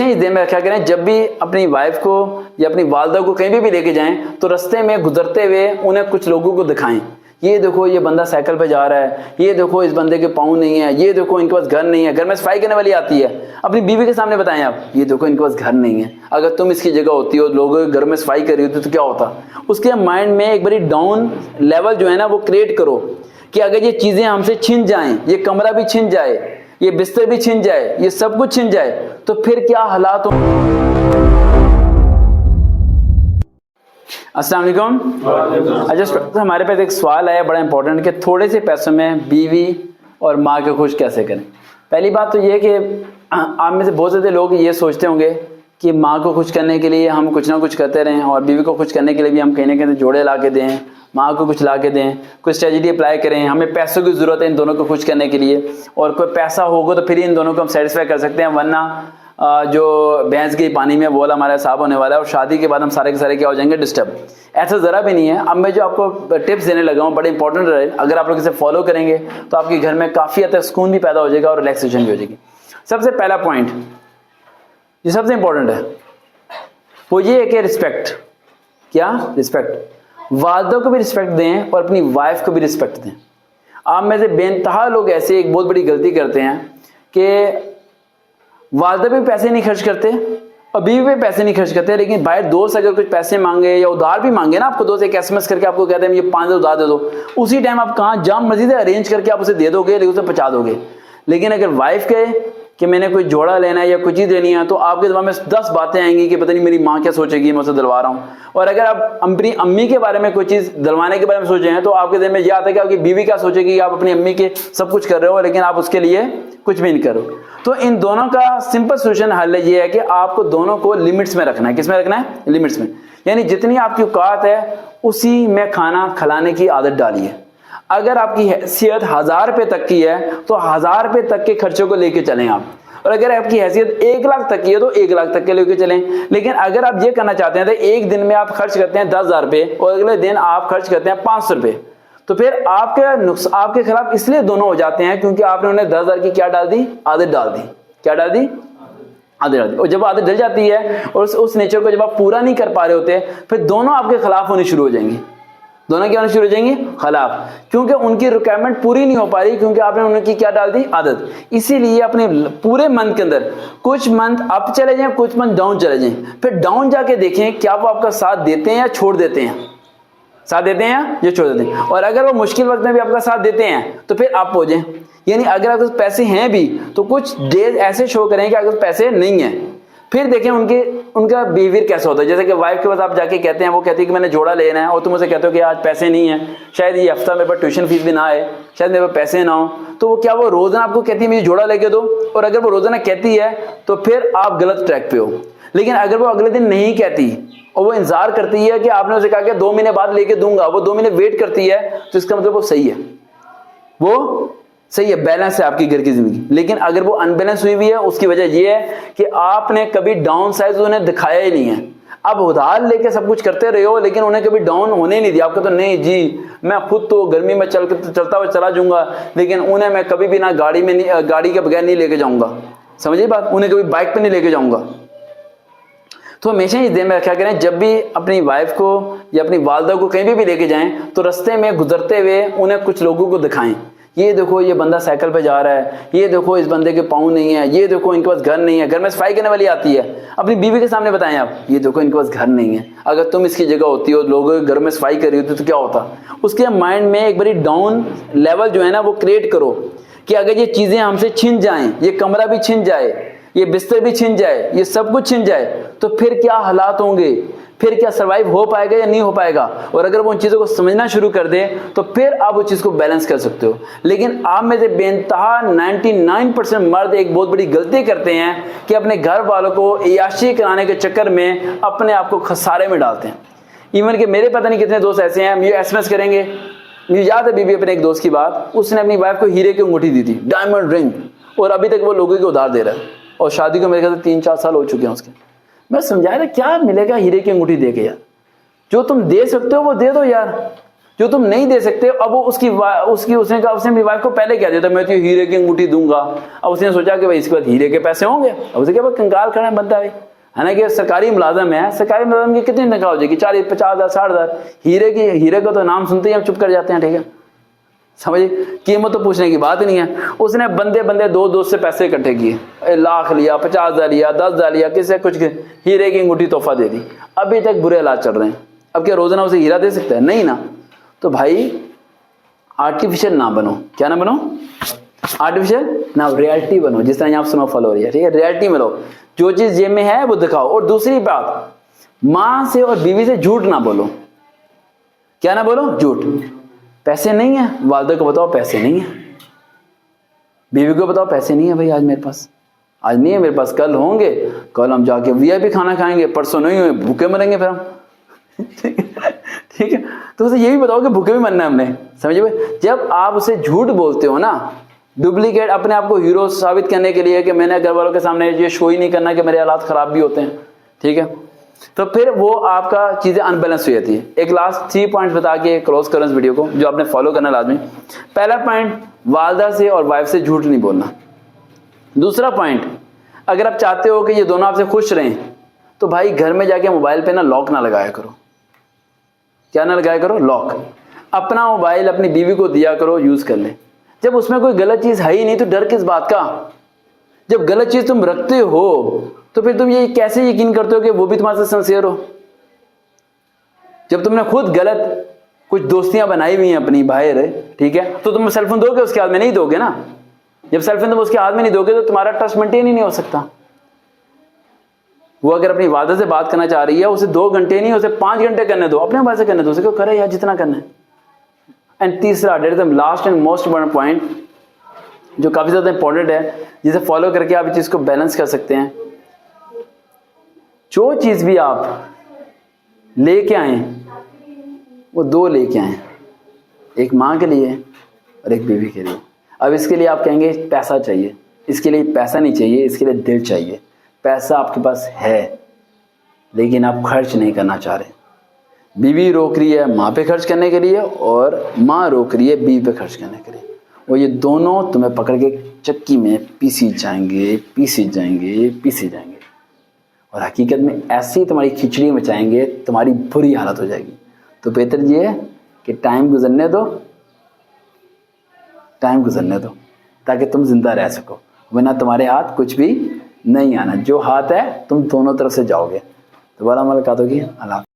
इस ध्यान में रखा करें, जब भी अपनी वाइफ को या अपनी वालदा को कहीं भी लेके जाएं तो रास्ते में गुजरते हुए उन्हें कुछ लोगों को दिखाएं। ये देखो ये बंदा साइकिल पे जा रहा है, ये देखो इस बंदे के पाँव नहीं है, ये देखो इनके पास घर नहीं है। घर में सफाई करने वाली आती है, अपनी बीवी के सामने बताएं आप, ये देखो इनके पास घर नहीं है। अगर तुम इसकी जगह होती हो, लोगों के घर में सफाई कर रही होती तो क्या होता। उसके माइंड में एक बड़ी डाउन लेवल जो है ना वो क्रिएट करो कि अगर ये चीजें हमसे छिन जाएं, ये कमरा भी छिन जाए, ये बिस्तर भी छिन जाए, ये सब कुछ छिन जाए, तो फिर क्या हालात हो। अस्सलाम वालेकुम। अच्छा, हमारे पास एक सवाल आया बड़ा इंपॉर्टेंट कि थोड़े से पैसों में बीवी और माँ को खुश कैसे करें। पहली बात तो ये कि आप में से बहुत ज़्यादा लोग ये सोचते होंगे कि माँ को खुश करने के लिए हम कुछ ना कुछ करते रहें और बीवी को खुश करने के लिए भी हम कहीं ना कहीं जोड़े ला के दें, माँ को कुछ ला के दें, कोई स्ट्रेटजी अप्लाई करें। हमें पैसों की ज़रूरत है इन दोनों को खुश करने के लिए, और कोई पैसा होगा तो फिर इन दोनों को हम सेटिस्फाई कर सकते हैं, वरना जो भैंस गई पानी में वो वाला हमारा हिसाब होने वाला है और शादी के बाद हम सारे के सारे क्या हो जाएंगे, डिस्टर्ब। ऐसा ज़रा भी नहीं है। अब मैं जो आपको टिप्स देने लगा हूँ बड़े इंपॉर्टेंट रहे, अगर आप लोग इसे फॉलो करेंगे तो आपके घर में काफ़ी हद तक सुकून भी पैदा हो जाएगा और रिलैक्सेशन भी हो जाएगी। सबसे पहला पॉइंट जो सबसे इंपॉर्टेंट है वो ये है कि रिस्पेक्ट। क्या? रिस्पेक्ट। वालदा को भी रिस्पेक्ट दें और अपनी वाइफ को भी रिस्पेक्ट दें। आप में से बेनतहा लोग ऐसे एक बहुत बड़ी गलती करते हैं कि वालदा पे पैसे नहीं खर्च करते और बीवी पे पैसे नहीं खर्च करते, लेकिन बाहर दोस्त अगर कुछ पैसे मांगे या उधार भी मांगे ना, आपको दोस्त एक SMS करके आपको कहते हैं ये 5,000 उधार दे दो, उसी टाइम आप कहाँ जाम मस्जिद अरेंज करके आप उसे दे दोगे, लेकिन उसे पहुंचा दोगे। लेकिन अगर वाइफ कहे कि मैंने कोई जोड़ा लेना है या कुछ चीज़ लेनी है तो आपके दिमाग में 10 बातें आएंगी कि पता नहीं मेरी माँ क्या सोचेगी, मैं उसे दिलवा रहा हूँ। और अगर आप अपनी अम्मी के बारे में कोई चीज़ दिलवाने के बारे में सोच रहे हैं तो आपके दिल में यह आता है कि आपकी बीवी क्या सोचेगी। आप अपनी अम्मी के सब कुछ कर रहे हो लेकिन आप उसके लिए कुछ भी नहीं करो। तो इन दोनों का सिंपल सोल्यूशन हल ये है कि आपको दोनों को लिमिट्स में रखना है। किस में रखना है? लिमिट्स में। यानी जितनी आपकी औकात है उसी में खाना खिलाने की आदत डालिए। अगर आपकी हैसियत 1000 रुपये तक की है तो 1000 रुपये तक के खर्चों को लेके चलें आप, और अगर आपकी हैसियत 1 लाख तक की है तो 1 लाख तक के लेके चलें। लेकिन अगर आप ये करना चाहते हैं तो एक दिन में आप खर्च करते हैं 10,000 रुपये और अगले दिन आप खर्च करते हैं 500 रुपये, तो फिर आपके खिलाफ इसलिए दोनों हो जाते हैं क्योंकि आपने उन्हें 10,000 की क्या डाल दी? आदत डाल दी। क्या डाल दी? आदत डाल दी। और जब आदत डल जाती है और उस नेचर को जब आप पूरा नहीं कर पा रहे होते फिर दोनों आपके खिलाफ होनी शुरू हो जाएंगी। दोनों क्या होने शुरू हो जाएंगी? खिलाफ, क्योंकि उनकी रिक्वायरमेंट पूरी नहीं हो पा रही क्योंकि आपने उनकी क्या डाल दी? आदत। इसीलिए अपने पूरे मंथ के अंदर कुछ मंथ अप चले जाएं, कुछ मंथ डाउन चले जाएं, फिर डाउन जाके देखें क्या वो आपका साथ देते हैं या छोड़ देते हैं। साथ देते हैं या छोड़ देते हैं। और अगर वो मुश्किल वक्त में भी आपका साथ देते हैं तो फिर आप हो जाएं। यानी अगर आपके पास पैसे हैं भी तो कुछ डेज ऐसे शो करें कि अगर पैसे नहीं है, फिर देखें उनका बिहेवियर कैसा होता है। जैसे कि वाइफ के पास आप जाके कहते हैं, वो कहती है कि मैंने जोड़ा लेना है और तुम उसे कहते हो कि आज पैसे नहीं है, शायद ये हफ्ता मेरे पास ट्यूशन फीस भी ना आए, शायद मेरे पास पैसे ना हो, तो वो क्या वो रोजाना आपको कहती है मुझे जोड़ा लेके दो? और अगर वो रोजाना कहती है तो फिर आप गलत ट्रैक पे हो। लेकिन अगर वो अगले दिन नहीं कहती और वो इंतजार करती है कि आपने उसे कहा कि 2 महीने बाद लेके दूंगा, वो 2 महीने वेट करती है, तो इसका मतलब वो सही है, वो सही है, बैलेंस है आपकी घर की जिंदगी। लेकिन अगर वो अनबैलेंस हुई हुई है उसकी वजह यह है कि आपने कभी डाउन साइज उन्हें दिखाया ही नहीं है। अब उधार लेके सब कुछ करते रहे हो लेकिन उन्हें कभी डाउन होने नहीं दिया। आपको तो नहीं जी मैं खुद तो गर्मी में चलता हुआ चला जाऊंगा, लेकिन उन्हें मैं कभी भी ना गाड़ी के बगैर नहीं लेके जाऊंगा। समझिए बात, उन्हें कभी बाइक पे नहीं लेके जाऊंगा। तो हमेशा इस ध्यान में रखा करें, जब भी अपनी वाइफ को या अपनी वालदा को कहीं भी लेके जाएं तो रास्ते में गुजरते हुए उन्हें कुछ लोगों को दिखाएं। ये देखो ये बंदा साइकिल पे जा रहा है, ये देखो इस बंदे के पाँव नहीं है, ये देखो इनके पास घर नहीं है। घर में सफाई करने वाली आती है, अपनी बीवी के सामने बताएं आप, ये देखो इनके पास घर नहीं है। अगर तुम इसकी जगह होती हो, लोगों के घर में सफाई कर रही होती तो क्या होता। उसके माइंड में एक बड़ी डाउन लेवल जो है ना वो क्रिएट करो कि अगर ये चीजें हमसे छिन जाएं, ये कमरा भी छिन जाए, ये बिस्तर भी छिन जाए, ये सब कुछ छिन जाए, तो फिर क्या हालात होंगे, फिर क्या सरवाइव हो पाएगा या नहीं हो पाएगा। और अगर वो उन चीज़ों को समझना शुरू कर दे तो फिर आप उस चीज़ को बैलेंस कर सकते हो। लेकिन आप में से बेनतहा 99% मर्द एक बहुत बड़ी गलती करते हैं कि अपने घर वालों को अय्याशी कराने के चक्कर में अपने आप को खसारे में डालते हैं। इवन कि मेरे पता नहीं कितने दोस्त ऐसे हैं, मुझे SMS करेंगे, मुझे याद है बीबी अपने एक दोस्त की बात, उसने अपनी वाइफ को हीरे की अंगूठी दी थी, डायमंड रिंग, और अभी तक वो लोगों के उधार दे रहा है और शादी को मेरे ख्याल से 3-4 साल हो चुके हैं उसके। मैं समझाया था क्या मिलेगा हीरे की अंगूठी दे के यार, जो तुम दे सकते हो वो दे दो यार। जो तुम नहीं दे सकते। अब वो उसने अपनी वाइफ को पहले कह दिया था मैं तो हीरे की अंगूठी दूंगा। अब उसने सोचा कि भाई इसके बाद हीरे के पैसे होंगे। अब उसे क्या कंगाल खड़ा है बनता है ना कि सरकारी मुलाजम है, सरकारी मुलाजम की कितनी तनख्वाह हो जाएगी, 40, 50,000, 60,000। हीरे का तो नाम सुनते ही हम चुप कर जाते हैं। ठीक है, समझिए, कीमत तो पूछने की बात ही नहीं है। उसने बंदे दो दोस्त से पैसे इकट्ठे किए, लाख लिया, 50,000 लिया, 10,000 लिया, किसी कुछ हीरे की अंगूठी तोहफा दे दी। अभी तक बुरे हालात चल रहे हैं। अब क्या रोजाना उसे हीरा दे सकता है? नहीं ना। तो भाई आर्टिफिशियल ना बनो। क्या ना बनो? आर्टिफिशियल ना, रियलिटी बनो। जिस तरह यहाँ स्नोफॉल हो रही है, ठीक है, रियलिटी में लो। जो चीज जेब में है वो दिखाओ। और दूसरी बात, माँ से और बीवी से झूठ ना बोलो। क्या ना बोलो? झूठ। पैसे नहीं है, वालिदा को बताओ पैसे नहीं है, बीवी को बताओ पैसे नहीं है भाई, आज मेरे पास, आज नहीं है मेरे पास, कल होंगे, कल हम जाके वीआईपी खाना खाएंगे, परसों नहीं हुए भूखे मरेंगे फिर हम। ठीक है, तो उसे ये भी बताओ कि भूखे भी मरना है हमने। समझिए भाई, जब आप उसे झूठ बोलते हो ना, डुप्लीकेट, अपने आप को हीरो साबित करने के लिए कि मैंने घर वालों के सामने ये शो ही नहीं करना कि मेरे हालात खराब भी होते हैं, ठीक है, तो फिर वो आपका चीजें अनबैलेंस हो जाती है। एक लास्ट 3 पॉइंट्स बता के क्लोज करो इस वीडियो को, जो आपने फॉलो करना लाजमी। पहला पॉइंट, वालिदा से और वाइफ से झूठ नहीं बोलना। दूसरा पॉइंट, अगर आप चाहते हो कि ये दोनों आपसे खुश रहें, तो भाई घर में जाके मोबाइल पे ना लॉक ना लगाया करो। क्या ना लगाया करो? लॉक। अपना मोबाइल अपनी बीवी को दिया करो, यूज कर ले। जब उसमें कोई गलत चीज है ही नहीं तो डर किस बात का? जब गलत चीज तुम रखते हो तो फिर तुम ये कैसे यकीन करते हो कि वो भी तुम्हारे साथ सिंसियर हो? जब तुमने खुद गलत कुछ दोस्तियां बनाई हुई हैं अपनी बाहर, ठीक है, तो तुम सेलफोन दोगे उसके हाथ में? नहीं दोगे ना। जब सेलफोन तुम उसके हाथ में नहीं दोगे तो तुम्हारा ट्रस्ट मेंटेन ही नहीं हो सकता। वो अगर अपनी वालिदा से बात करना चाह रही है, उसे 2 घंटे नहीं, उसे 5 घंटे करने दो, अपने मोबाइल से करने दो, उसे क्यों करे यार जितना करना है। एंड तीसरा, that the last and most important point, जो काफी ज्यादा इंपॉर्टेंट है, जिसे फॉलो करके आप इस चीज को बैलेंस कर सकते हैं। जो चीज भी आप लेके आए वो 2 लेके आए, एक माँ के लिए और एक बीवी के लिए। अब इसके लिए आप कहेंगे पैसा चाहिए, इसके लिए पैसा नहीं चाहिए, इसके लिए दिल चाहिए। पैसा आपके पास है लेकिन आप खर्च नहीं करना चाह रहे। बीवी रोक रही है माँ पे खर्च करने के लिए और माँ रोक रही है बीवी पे खर्च करने के लिए, और ये दोनों तुम्हें पकड़ के चक्की में पीसी जाएंगे और हकीकत में ऐसे ही तुम्हारी खिचड़ी मचाएंगे, तुम्हारी बुरी हालत हो जाएगी। तो बेहतर ये है कि टाइम गुजरने दो ताकि तुम जिंदा रह सको, वरना तुम्हारे हाथ कुछ भी नहीं आना। जो हाथ है तुम दोनों तरफ से जाओगे। दोबारा मुलाकात होगी। अल्लाह।